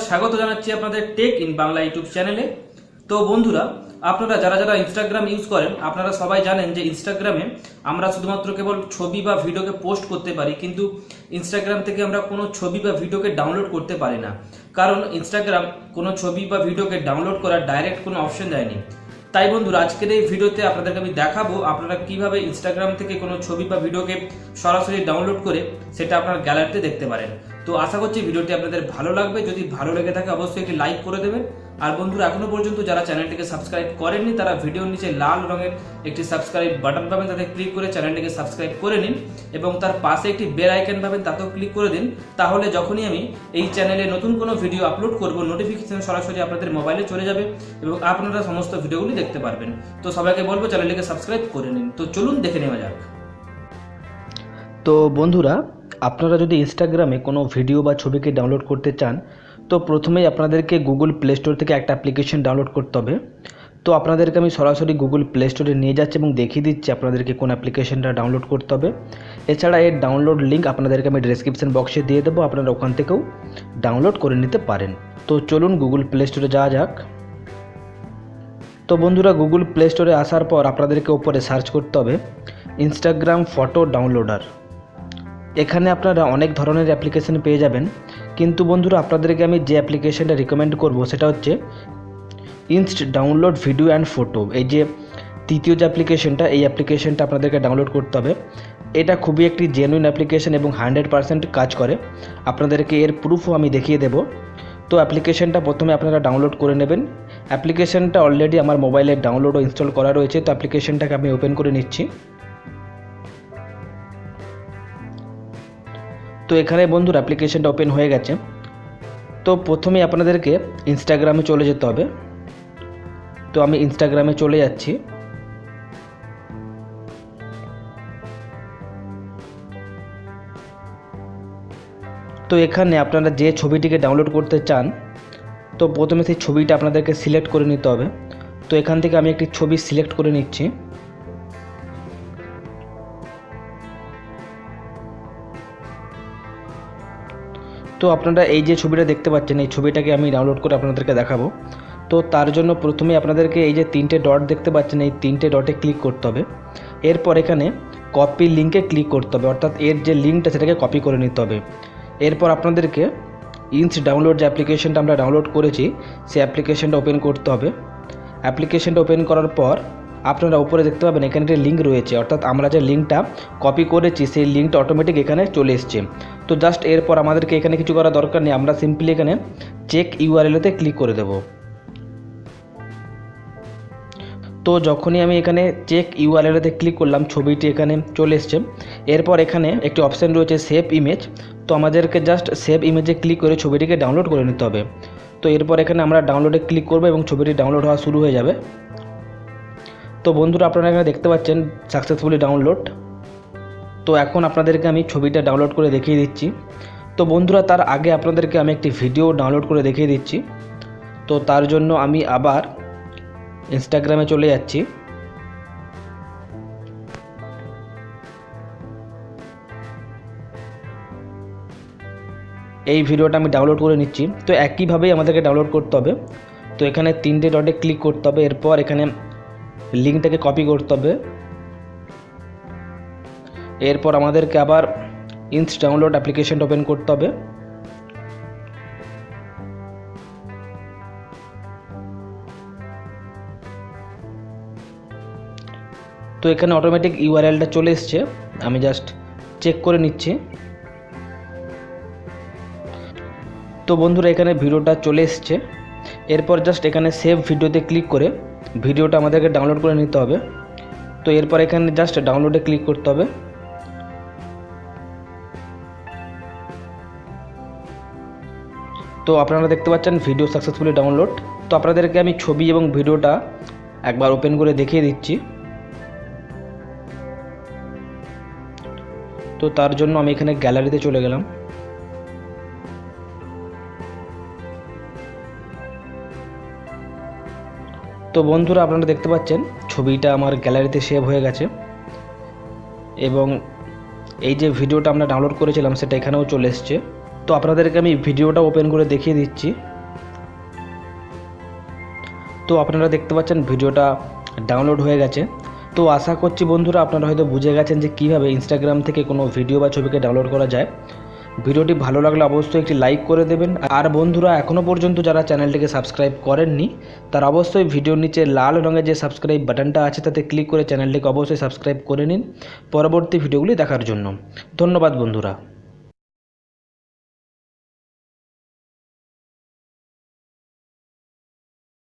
স্বাগত জানাচ্ছি আপনাদের টেক ইন বাংলা ইউটিউব চ্যানেলে। তো বন্ধুরা, আপনারা যারা ইনস্টাগ্রাম ইউজ করেন আপনারা সবাই জানেন যে ইনস্টাগ্রামে আমরা শুধুমাত্র কেবল ছবি বা ভিডিওকে পোস্ট করতে পারি, কিন্তু ইনস্টাগ্রাম থেকে আমরা কোনো ছবি বা ভিডিওকে ডাউনলোড করতে পারি না, কারণ ইনস্টাগ্রাম কোনো ছবি বা ভিডিওকে ডাউনলোড করার ডাইরেক্ট কোনো অপশন দেয়নি। তাই বন্ধুরা, আজকের এই ভিডিওতে আপনাদেরকে আমি দেখাবো আপনারা কিভাবে ইনস্টাগ্রাম থেকে কোনো ছবি বা ভিডিওকে সরাসরি ডাউনলোড করে সেটা আপনার গ্যালারিতে দেখতে পারেন। তো আশা করছি ভিডিওটি আপনাদের ভালো লাগবে। যদি ভালো লেগে থাকে অবশ্যই একটি লাইক করে দেবেন। আর বন্ধুরা, এখনো পর্যন্ত যারা চ্যানেলটিকে সাবস্ক্রাইব করেননি তারা ভিডিওর নিচে লাল রঙের একটি সাবস্ক্রাইব বাটন পাবেন, তাতে ক্লিক করে চ্যানেলটিকে সাবস্ক্রাইব করে নিন এবং তার পাশে একটি বেল আইকন পাবেন, তাতেও ক্লিক করে দিন। তাহলে যখনই আমি এই চ্যানেলে নতুন কোনো ভিডিও আপলোড করব নোটিফিকেশন সরাসরি আপনাদের মোবাইলে চলে যাবে এবং আপনারা সমস্ত ভিডিওগুলি দেখতে পারবেন। তো সবাইকে বলবো চ্যানেলটিকে সাবস্ক্রাইব করে নিন। তো চলুন দেখে নেওয়া যাক। তো বন্ধুরা, আপনারা যদি ইনস্টাগ্রামে কোনো ভিডিও বা ছবিকে ডাউনলোড করতে চান তো প্রথমেই আপনাদেরকে গুগল প্লে স্টোর থেকে একটা অ্যাপ্লিকেশন ডাউনলোড করতে হবে। তো আপনাদেরকে আমি সরাসরি গুগল প্লে স্টোরে নিয়ে যাচ্ছি এবং দেখিয়ে দিচ্ছি আপনাদেরকে কোন অ্যাপ্লিকেশনটা ডাউনলোড করতে হবে। এছাড়া এর ডাউনলোড লিঙ্ক আপনাদেরকে আমি ডেসক্রিপশন বক্সে দিয়ে দেবো, আপনারা ওখান থেকেও ডাউনলোড করে নিতে পারেন। তো চলুন গুগল প্লে স্টোরে যাওয়া যাক। তো বন্ধুরা, গুগল প্লে স্টোরে আসার পর আপনাদেরকে উপরে সার্চ করতে হবে ইনস্টাগ্রাম ফটো ডাউনলোডার। এখানে আপনারা অনেক ধরনের অ্যাপ্লিকেশন পেয়ে যাবেন, কিন্তু বন্ধুরা আপনাদেরকে আমি যে অ্যাপ্লিকেশনটা রিকমেন্ড করব সেটা হচ্ছে ইনস্ট ডাউনলোড ভিডিও অ্যান্ড ফটো। এই যে তৃতীয় যে অ্যাপ্লিকেশনটা, এই অ্যাপ্লিকেশনটা আপনাদেরকে ডাউনলোড করতে হবে। এটা খুবই একটি জেনুইন অ্যাপ্লিকেশন এবং 100% কাজ করে। আপনাদেরকে এর প্রুফও আমি দেখিয়ে দেব। তো অ্যাপ্লিকেশনটা প্রথমে আপনারা ডাউনলোড করে নেবেন। অ্যাপ্লিকেশনটা অলরেডি আমার মোবাইলে ডাউনলোড ও ইনস্টল করা রয়েছে। তো অ্যাপ্লিকেশনটাকে আমি ওপেন করে নিচ্ছি। তো এখানে বন্ধুরা অ্যাপ্লিকেশনটা ওপেন হয়ে গেছে। তো প্রথমে আপনাদেরকে ইনস্টাগ্রামে চলে যেতে হবে। তো আমি ইনস্টাগ্রামে চলে যাচ্ছি। তো এখানে আপনারা যে ছবিটিকে ডাউনলোড করতে চান তো প্রথমে সেই ছবিটা আপনাদেরকে সিলেক্ট করে নিতে হবে। তো এখান থেকে আমি একটি ছবি সিলেক্ট করে নিচ্ছি। তো আপনারা এই যে ছবিটা দেখতে পাচ্ছেন, এই ছবিটাকে আমি ডাউনলোড করে আপনাদেরকে দেখাবো। তো তার জন্য প্রথমে আপনাদেরকে এই যে 3টে ডট দেখতে পাচ্ছেন, এই 3টে ডটে ক্লিক করতে হবে। এরপর এখানে কপি লিঙ্কে ক্লিক করতে হবে, অর্থাৎ এর যে লিঙ্কটা সেটাকে কপি করে নিতে হবে। এরপর আপনাদেরকে ইনস্ট ডাউনলোড যে অ্যাপ্লিকেশনটা আমরা ডাউনলোড করেছি সেই অ্যাপ্লিকেশনটা ওপেন করতে হবে। অ্যাপ্লিকেশনটা ওপেন করার পর আপনারা উপরে দেখতে পাবেন এখানে একটা লিঙ্ক রয়েছে, অর্থাৎ আমরা যে লিঙ্কটা কপি করেছি সেই লিঙ্কটা অটোমেটিক এখানে চলে এসছে। তো জাস্ট এরপর আমাদেরকে এখানে কিছু করার দরকার নেই, আমরা সিম্পলি এখানে চেক ইউআরএলতে ক্লিক করে দেব। তো যখনই আমি এখানে চেক ইউআরএলতে ক্লিক করলাম, ছবিটি এখানে চলে এসছে। এরপর এখানে একটি অপশান রয়েছে সেভ ইমেজ। তো আমাদেরকে জাস্ট সেভ ইমেজে ক্লিক করে ছবিটিকে ডাউনলোড করে নিতে হবে। তো এরপর এখানে আমরা ডাউনলোডে ক্লিক করব এবং ছবিটি ডাউনলোড হওয়া শুরু হয়ে যাবে। তো বন্ধুরা, আপনারা এখানে দেখতে পাচ্ছেন সাকসেসফুলি ডাউনলোড। তো এখন আপনাদেরকে আমি ছবিটা ডাউনলোড করে দেখিয়ে দিচ্ছি। তো বন্ধুরা, তার আগে আপনাদেরকে আমি একটি ভিডিও ডাউনলোড করে দেখিয়ে দিচ্ছি। তো তার জন্য আমি আবার ইনস্টাগ্রামে চলে যাচ্ছি। এই ভিডিওটা আমি ডাউনলোড করে নিচ্ছি। তো একইভাবেই আমাদেরকে ডাউনলোড করতে হবে। তো এখানে 3টে ডটে ক্লিক করতে হবে। এরপর এখানে লিঙ্কটাকে কপি করতে হবে। এরপর আমাদেরকে আবার ইনস্ট ডাউনলোড অ্যাপ্লিকেশনটা ওপেন করতে হবে। তো এখানে অটোমেটিক ইউআরএলটা চলে এসছে, আমি জাস্ট চেক করে নিচ্ছি। তো বন্ধুরা, এখানে ভিডিওটা চলে এসছে। এরপর জাস্ট এখানে সেভ ভিডিওতে ক্লিক করে ভিডিওটা আমাদেরকে ডাউনলোড করে নিতে হবে। তো এরপর এখানে জাস্ট ডাউনলোডে ক্লিক করতে হবে। তো আপনারা দেখতে পাচ্ছেন ভিডিও সাকসেসফুলি ডাউনলোড। তো আপনাদেরকে আমি ছবি এবং ভিডিওটা একবার ওপেন করে দেখিয়ে দিচ্ছি। তো তার জন্য আমি এখানে গ্যালারিতে চলে গেলাম। তো বন্ধুরা, আপনারা দেখতে পাচ্ছেন ছবিটা আমার গ্যালারিতে সেভ হয়ে গেছে এবং এই যে ভিডিওটা আমরা ডাউনলোড করেছিলাম সেটা এখানেও চলে এসছে। তো আপনাদেরকে আমি ভিডিওটা ওপেন করে দেখিয়ে দিচ্ছি। তো আপনারা দেখতে পাচ্ছেন ভিডিওটা ডাউনলোড হয়ে গেছে। তো আশা করছি বন্ধুরা আপনারা হয়তো বুঝে গেছেন যে কীভাবে ইনস্টাগ্রাম থেকে কোনো ভিডিও বা ছবিকে ডাউনলোড করা যায়। ভিডিওটি ভালো লাগলে অবশ্যই একটি লাইক করে দেবেন। আর বন্ধুরা এখনও পর্যন্ত যারা চ্যানেলটিকে সাবস্ক্রাইব করেননি তারা অবশ্যই ভিডিওর নিচে লাল রঙের যে সাবস্ক্রাইব বাটনটা আছে তাতে ক্লিক করে চ্যানেলটিকে অবশ্যই সাবস্ক্রাইব করে নিন পরবর্তী ভিডিওগুলি দেখার জন্য। ধন্যবাদ বন্ধুরা।